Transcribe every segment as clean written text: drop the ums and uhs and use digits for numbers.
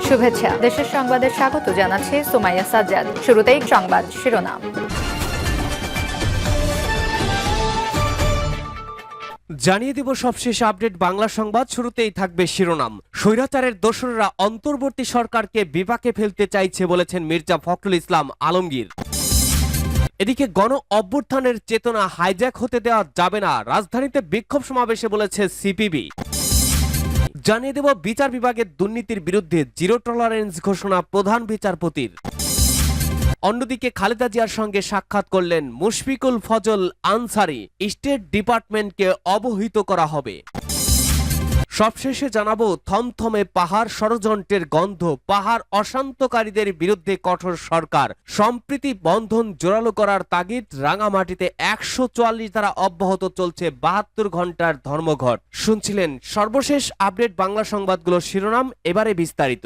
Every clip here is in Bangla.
শুভেচ্ছা। দেশের সংবাদে স্বাগত জানাচ্ছি সুমাইয়া সাজ্জাদ। শুরুতেই সংবাদ শিরোনাম। জানিয়ে দিব সবশেষ আপডেট বাংলা সংবাদ। শুরুতেই থাকবে শিরোনাম। স্বৈরাচারের দোসররা অন্তর্বর্তী সরকারকে বিপাকে ফেলতে চাইছে বলেছেন মির্জা ফখরুল ইসলাম আলমগীর। এদিকে গণ অভ্যুত্থানের চেতনা হাইজ্যাক হতে দেওয়া যাবে না, রাজধানীতে বিক্ষোভ সমাবেশে বলেছে সিপিবি। জানিয়ে দেব বিচার বিভাগের দুর্নীতির বিরুদ্ধে জিরো টলারেন্স ঘোষণা প্রধান বিচারপতির। অন্যদিকে খালেদা জিয়ার সঙ্গে সাক্ষাৎ করলেন মুশফিকুল ফজল আনসারি, স্টেট ডিপার্টমেন্টকে অবহিত করা হবে। সবশেষে জানাবো থমথমে পাহাড় ষড়যন্ত্রের গন্ধ, পাহাড় অশান্তকারীদের বিরুদ্ধে কঠোর সরকার, সম্প্রীতি বন্ধন জোরালো করার তাগিদ, রাঙামাটিতে 144 ধারা অব্যাহত চলছে 72 ঘন্টার ধর্মঘট। শুনছিলেন সর্বশেষ আপডেট বাংলা সংবাদগুলোর শিরোনাম, এবারে বিস্তারিত।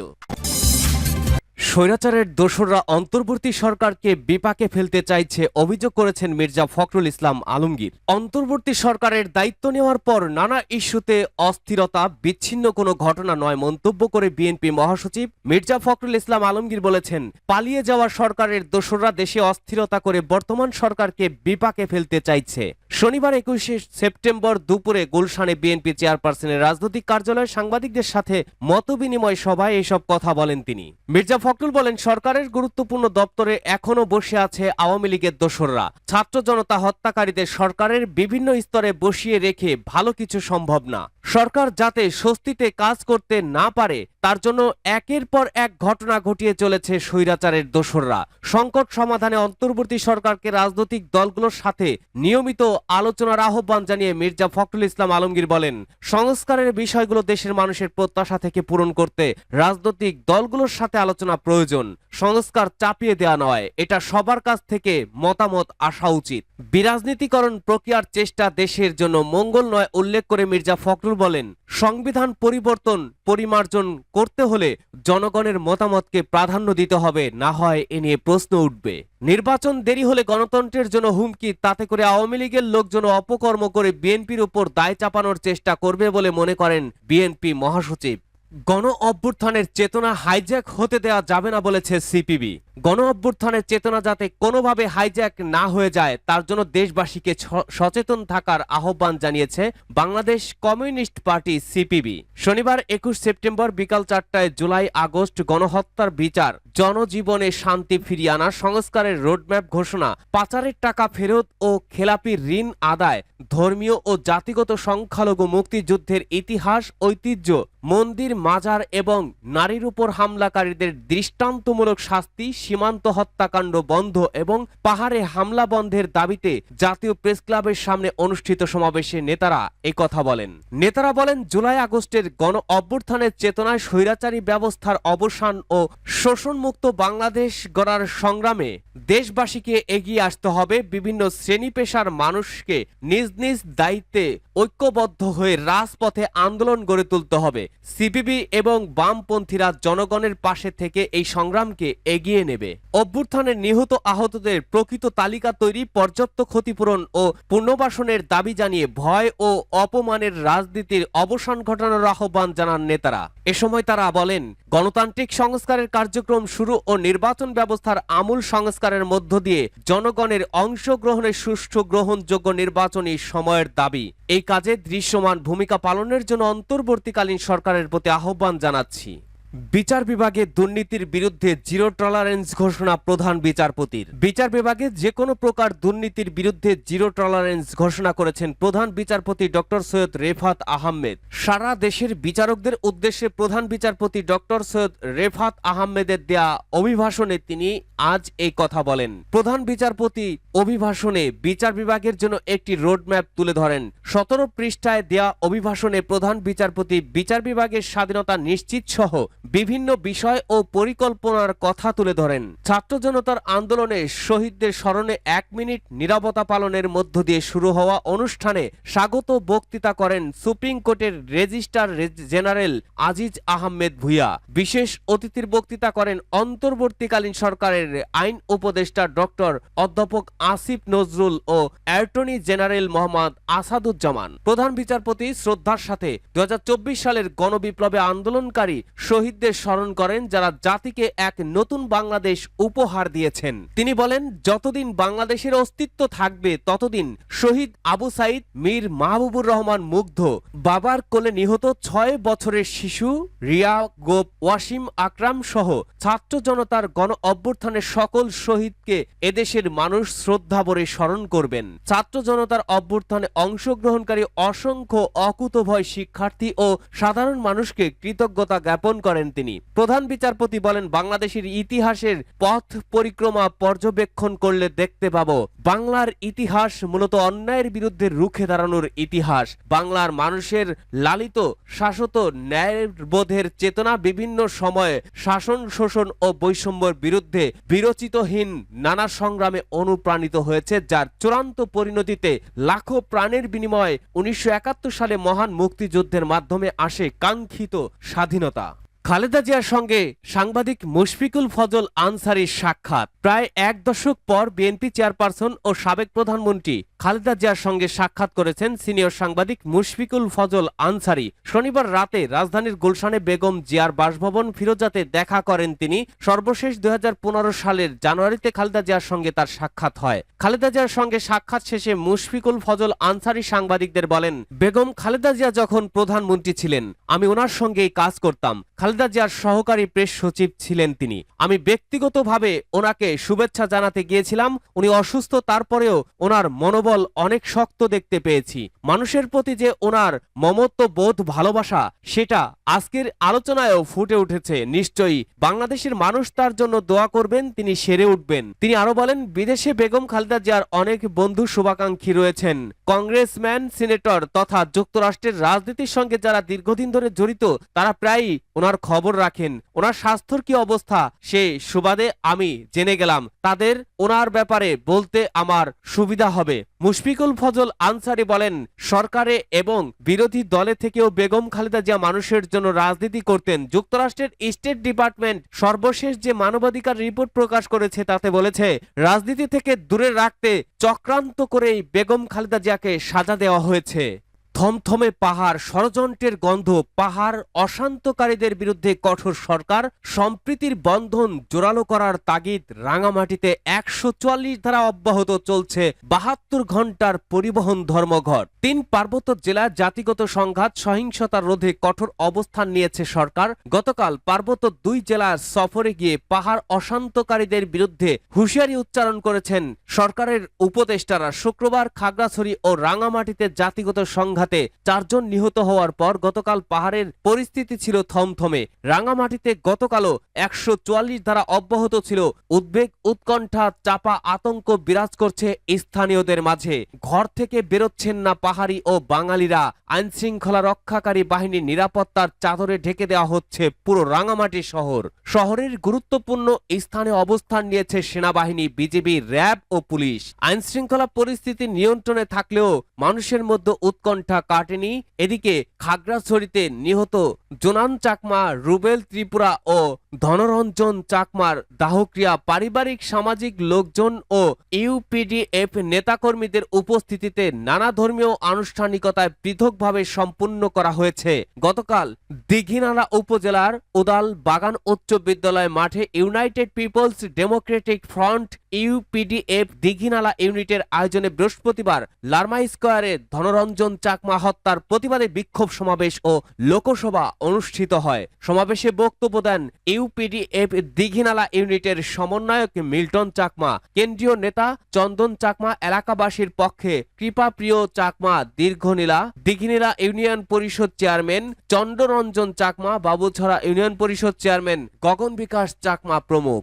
স্বৈরাচারের দোসররা অন্তর্বর্তী সরকারকে বিপাকে ফেলতে চাইছে অভিযোগ করেছেন মির্জা ফখরুল ইসলাম আলমগীর। অন্তর্বর্তী সরকারের দায়িত্ব নেওয়ার পর নানা ইস্যুতে অস্থিরতা বিচ্ছিন্ন কোনো ঘটনা নয় মন্তব্য করে বিএনপি মহাসচিব মির্জা ফখরুল ইসলাম আলমগীর বলেছেন, পালিয়ে যাওয়া সরকারের দোসররা দেশে অস্থিরতা করে বর্তমান সরকারকে বিপাকে ফেলতে চাইছে। শনিবার 21 সেপ্টেম্বর দুপুরে গুলশানে বিএনপি চেয়ারপারসনের রাজনৈতিক কার্যালয়ে সাংবাদিকদের সাথে মতবিনিময় সভায় এসব কথা বলেন তিনি। মির্জা ফখরুল বলেন, সরকারের গুরুত্বপূর্ণ দপ্তরে এখনো বসে আছে আওয়ামী লীগের দোসররা। ছাত্র জনতা হত্যাকারীদের সরকারের বিভিন্ন স্তরে বসিয়ে রেখে ভালো কিছু সম্ভব না। সরকার যাতে স্বস্তিতে কাজ করতে না পারে তার জন্য একের পর এক ঘটনা ঘটিয়ে চলেছে স্বৈরাচারের দোসররা। সংকট সমাধানে অন্তর্বর্তী সরকারকে রাজনৈতিক দলগুলোর সাথে নিয়মিত আলোচনার আহ্বান জানিয়ে মির্জা ফখরুল ইসলাম আলমগীর বলেন, সংস্কারের বিষয়গুলো দেশের মানুষের প্রত্যাশা থেকে পূরণ করতে রাজনৈতিক দলগুলোর সাথে আলোচনা প্রয়োজন। সংস্কার চাপিয়ে দেওয়া নয়, এটা সবার কাছ থেকে মতামত আসা উচিত। বিরাজনীতিকরণ প্রক্রিয়ার চেষ্টা দেশের জন্য মঙ্গল নয় উল্লেখ করে মির্জা ফখরুল বলেন, সংবিধান পরিবর্তন পরিমার্জন করতে হলে জনগণের মতামতকে প্রাধান্য দিতে হবে, না হয় এ নিয়ে প্রশ্ন উঠবে। নির্বাচন দেরি হলে গণতন্ত্রের জন্য হুমকি, তাতে করে আওয়ামী লীগের লোকজন অপকর্ম করে বিএনপির উপর দায় চাপানোর চেষ্টা করবে বলে মনে করেন বিএনপি মহাসচিব। গণ অভ্যুত্থানের চেতনা হাইজ্যাক হতে দেওয়া যাবে না বলেছে সিপিবি। গণ অভ্যুত্থানের চেতনা যাতে কোনোভাবে হাইজ্যাক না হয়ে যায় তার জন্য দেশবাসীকে সচেতন থাকার আহ্বান জানিয়েছে বাংলাদেশ কমিউনিস্ট পার্টি সিপিবি। শনিবার 21 সেপ্টেম্বর বিকাল 4টায় জুলাই আগস্ট গণহত্যার বিচার, জনজীবনে শান্তি ফিরিয়ে আনা, সংস্কারের রোডম্যাপ ঘোষণা, পাচারের টাকা ফেরত ও খেলাপি ঋণ আদায়, ধর্মীয় ও জাতিগত সংখ্যালঘু মুক্তিযুদ্ধের ইতিহাস ঐতিহ্য, মন্দির মাজার এবং নারীর উপর হামলাকারীদের দৃষ্টান্তমূলক শাস্তি, সীমান্ত হত্যাকাণ্ড বন্ধ এবং পাহাড়ে হামলা বন্ধের দাবিতে জাতীয় প্রেস ক্লাবের সামনে অনুষ্ঠিত সমাবেশে নেতারা একথা বলেন। নেতারা বলেন, জুলাই আগস্টের গণ অভ্যুত্থানের চেতনায় স্বৈরাচারী ব্যবস্থার অবসান ও শোষণমুক্ত বাংলাদেশ গড়ার সংগ্রামে দেশবাসীকে এগিয়ে আসতে হবে। বিভিন্ন শ্রেণী পেশার মানুষকে নিজ নিজ দায়িত্বে ঐক্যবদ্ধ হয়ে রাজপথে আন্দোলন গড়ে তুলতে হবে। সিপিবি এবং বামপন্থীরা জনগণের পাশে থেকে এই সংগ্রামকে এগিয়ে নেবে। অভ্যুত্থানের নিহত আহতদের প্রকৃত তালিকা তৈরি, পর্যাপ্ত ক্ষতিপূরণ ও পুনর্বাসনের দাবি জানিয়ে ভয় ও অপমানের রাজনীতির অবসান ঘটানোর আহ্বান জানান নেতারা। এ সময় তারা বলেন, গণতান্ত্রিক সংস্কারের কার্যক্রম শুরু ও নির্বাচন ব্যবস্থার আমূল সংস্কারের মধ্য দিয়ে জনগণের অংশগ্রহণের সুষ্ঠু গ্রহণযোগ্য নির্বাচনী সময়ের দাবি। এই কাজে দৃশ্যমান ভূমিকা পালনের জন্য অন্তর্বর্তীকালীন সরকারের প্রতি আহ্বান জানাচ্ছি। বিচার বিভাগে দুর্নীতির বিরুদ্ধে জিরো টলারেন্স ঘোষণা প্রধান বিচারপতির। বিচার বিভাগে যে কোনো প্রকার দুর্নীতির বিরুদ্ধে জিরো টলারেন্স ঘোষণা করেছেন প্রধান বিচারপতি ডক্টর সৈয়দ রেফাত আহমেদ। সারা দেশের বিচারকদের উদ্দেশ্যে প্রধান বিচারপতি ডক্টর সৈয়দ রেফাত আহমেদের দেয়া অভিভাষণে তিনি আজ এই কথা বলেন। প্রধান বিচারপতি অভিভাষণে বিচার বিভাগের জন্য একটি রোডম্যাপ তুলে ধরেন। 17 পৃষ্ঠায় দেয়া অভিভাষণে প্রধান বিচারপতি বিচার বিভাগের স্বাধীনতা নিশ্চিত সহ বিভিন্ন বিষয় ও পরিকল্পনার কথা তুলে ধরেন। ছাত্র জনতার আন্দোলনে শহীদদের স্মরণে 1 মিনিট নীরবতা পালনের মধ্য দিয়ে শুরু হওয়া অনুষ্ঠানে স্বাগত বক্তৃতা করেন সুপ্রিম কোর্টের রেজিস্ট্রার জেনারেল আজিজ আহমেদ ভুইয়া। বিশেষ অতিথির বক্তৃতা করেন অন্তর্বর্তীকালীন সরকারের আইন উপদেষ্টা ডক্টর অধ্যাপক আসিফ নজরুল ও অ্যাটর্নি জেনারেল মোহাম্মদ আসাদুজ্জামান। প্রধান বিচারপতি শ্রদ্ধার সাথে 2024 সালের গণবিপ্লবে আন্দোলনকারী শহীদ শহীদদের স্মরণ করেন যারা জাতিকে এক নতুন বাংলাদেশ উপহার দিয়েছেন। তিনি বলেন, যতদিন বাংলাদেশের অস্তিত্ব থাকবে ততদিন শহীদ আবু সাইদ, মীর মাহবুবুর রহমান মুগ্ধ, বাবার কোলে নিহত 6 বছরের শিশু রিয়া, গোপ, ওয়াসিম আকরাম সহ ছাত্র জনতার গণ অভ্যুত্থানের সকল শহীদকে এদেশের মানুষ শ্রদ্ধাভরে স্মরণ করবেন। ছাত্র জনতার অভ্যুত্থানে অংশগ্রহণকারী অসংখ্য অকুতোভয় শিক্ষার্থী ও সাধারণ মানুষকে কৃতজ্ঞতা জ্ঞাপন করেন তিনি। প্রধান বিচারপতি বলেন, বাংলাদেশের ইতিহাসের পথ পরিক্রমা পর্যবেক্ষণ করলে দেখতে পাবো বাংলার ইতিহাস মূলত অন্যায়ের বিরুদ্ধে রুখে দাঁড়ানোর ইতিহাস। বাংলার মানুষের লালিত শাশ্বত ন্যায়বোধের চেতনা বিভিন্ন সময়ে শাসন, শোষণ ও বৈষম্যের বিরুদ্ধে বিরচিতহীন নানা সংগ্রামে অনুপ্রাণিত হয়েছে, যার চূড়ান্ত পরিণতিতে লাখো প্রাণের বিনিময়ে 1971 সালে মহান মুক্তিযুদ্ধের মাধ্যমে আসে কাঙ্ক্ষিত স্বাধীনতা। খালেদা জিয়ার সঙ্গে সাংবাদিক মুশফিকুল ফজল আনসারীর সাক্ষাৎ। প্রায় 1 দশক পর বিএনপি চেয়ারপারসন ও সাবেক প্রধানমন্ত্রী খালেদা জিয়ার সঙ্গে সাক্ষাৎ করেছেন সিনিয়র সাংবাদিক মুশফিকুল ফজল আনসারী। শনিবার রাতে রাজধানীর গুলশানে বেগম জিয়ার বাসভবন ফিরোজাতে দেখা করেন তিনি। সর্বশেষ 2015 সালের জানুয়ারিতে খালেদা জিয়ার সঙ্গে তার সাক্ষাৎ হয়। খালেদা জিয়ার সঙ্গে সাক্ষাৎ শেষে মুশফিকুল ফজল আনসারী সাংবাদিকদের বলেন, বেগম খালেদা জিয়া যখন প্রধানমন্ত্রী ছিলেন আমি ওনার সঙ্গেই কাজ করতাম। খালেদা জিয়ার সহকারী প্রেস সচিব ছিলেন তিনি। আমি ব্যক্তিগতভাবে ওনাকে শুভেচ্ছা জানাতে গিয়েছিলাম। উনি অসুস্থ, তারপরেও ওনার মনোবল অনেক শক্ত দেখতে পেয়েছি। মানুষের প্রতি যে ওনার মমত্ব বোধ, ভালোবাসা, সেটা আজকের আলোচনায়ও ফুটে উঠেছে। নিশ্চয়ই বাংলাদেশের মানুষ তার জন্য দোয়া করবেন, তিনি সেরে উঠবেন। তিনি আরো বলেন, বিদেশে বেগম খালেদা জিয়ার অনেক বন্ধু শুভাকাঙ্ক্ষী রয়েছেন, কংগ্রেসম্যান, সিনেটর তথা যুক্তরাষ্ট্রের রাজনীতির সঙ্গে যারা দীর্ঘদিন ধরে জড়িত, তারা প্রায়ই ওনার খবর রাখেন। ওনার স্বাস্থ্যর কি অবস্থা সে সুবাদে আমি জেনে গেলাম, তাদের ওনার ব্যাপারে বলতে আমার সুবিধা হবে। মুশফিকুল ফজল আনসারী বলেন, সরকারে এবং বিরোধী দলে থেকেও বেগম খালেদা জিয়া মানুষের জন্য রাজনীতি করতেন। যুক্তরাষ্ট্রের স্টেট ডিপার্টমেন্ট সর্বশেষ যে মানবাধিকার রিপোর্ট প্রকাশ করেছে তাতে বলেছে, রাজনীতি থেকে দূরে রাখতে চক্রান্ত করেই বেগম খালেদা জিয়াকে সাজা দেওয়া হয়েছে। থমথমে পাহাড়, ষড়যন্ত্রের গন্ধ, পাহাড় অশান্তকারীদের বিরুদ্ধে কঠোর সরকার, সম্প্রীতির বন্ধন জোরালো করার তাগিদ। রাঙামাটিতে 144 ধারা অব্যাহত চলছে, 72 ঘন্টার পরিবহন ধর্মঘট। 3 পার্বত্য জেলার জাতিগত সংঘাত, সহিংসতা রোধে কঠোর অবস্থান নিয়েছে সরকার। গতকাল পার্বত্য 2 জেলার সফরে গিয়ে পাহাড় অশান্তকারীদের বিরুদ্ধে হুঁশিয়ারি উচ্চারণ করেছেন সরকারের উপদেষ্টারা। শুক্রবার খাগড়াছড়ি ও রাঙামাটিতে জাতিগত সংঘাত 4 জন নিহত হওয়ার পর গতকাল পাহাড়ের পরিস্থিতি ছিল থমথমে। রাঙামাটিতে গতকালও 144 ধারা অব্যাহত ছিল। উদ্বেগ, উৎকণ্ঠা, চাপা আতঙ্ক বিরাজ করছে স্থানীয়দের মাঝে। ঘর থেকে বেরোচ্ছেন না পাহাড়ি ও বাঙালিরা। আইন শৃঙ্খলা রক্ষাকারী বাহিনীর নিরাপত্তার চাদরে ঢেকে দেওয়া হচ্ছে পুরো রাঙামাটি শহর। শহরের গুরুত্বপূর্ণ স্থানে অবস্থান নিয়েছে সেনাবাহিনী, বিজিবি, র্যাব ও পুলিশ। আইন শৃঙ্খলা পরিস্থিতি নিয়ন্ত্রণে থাকলেও মানুষের মধ্যে উৎকণ্ঠা কাটেনি। এদিকে খাগড়াছড়িতে নিহত জোনান চাকমা, রুবেল ত্রিপুরা ও ধনরঞ্জন চাকমার দাহক্রিয়া পারিবারিক, সামাজিক লোকজন ও ইউপিডিএফ নেতাকর্মীদের উপস্থিতিতে নানা ধর্মীয় আনুষ্ঠানিকতায় পৃথকভাবে সম্পূর্ণ করা হয়েছে। গতকাল দীঘিনালা উপজেলার উদাল বাগান উচ্চ বিদ্যালয় মাঠে United Peoples Democratic Front UPDF Dighinala ইউনিটের আয়োজনে বৃহস্পতিবার লারমা স্কয়ারে ধনরঞ্জন চাকমা হত্যার প্রতিবাদে বিক্ষোভ সমাবেশ ও লোকসভা অনুষ্ঠিত হয়। সমাবেশে বক্তব্য দেন ইউপিডিএফ দীঘিনালা ইউনিটের সমন্বয়ক মিল্টন চাকমা। কেন্দ্রীয় নেতা চন্দন চাকমা এলাকাবাসীর পক্ষে কৃপাপ্রিয় চাকমা দীর্ঘনীলা, দীঘিনীলা ইউনিয়ন পরিষদ চেয়ারম্যান চন্দ্ররঞ্জন চাকমা, বাবুছড়া ইউনিয়ন পরিষদ চেয়ারম্যান গগন বিকাশ চাকমা প্রমুখ।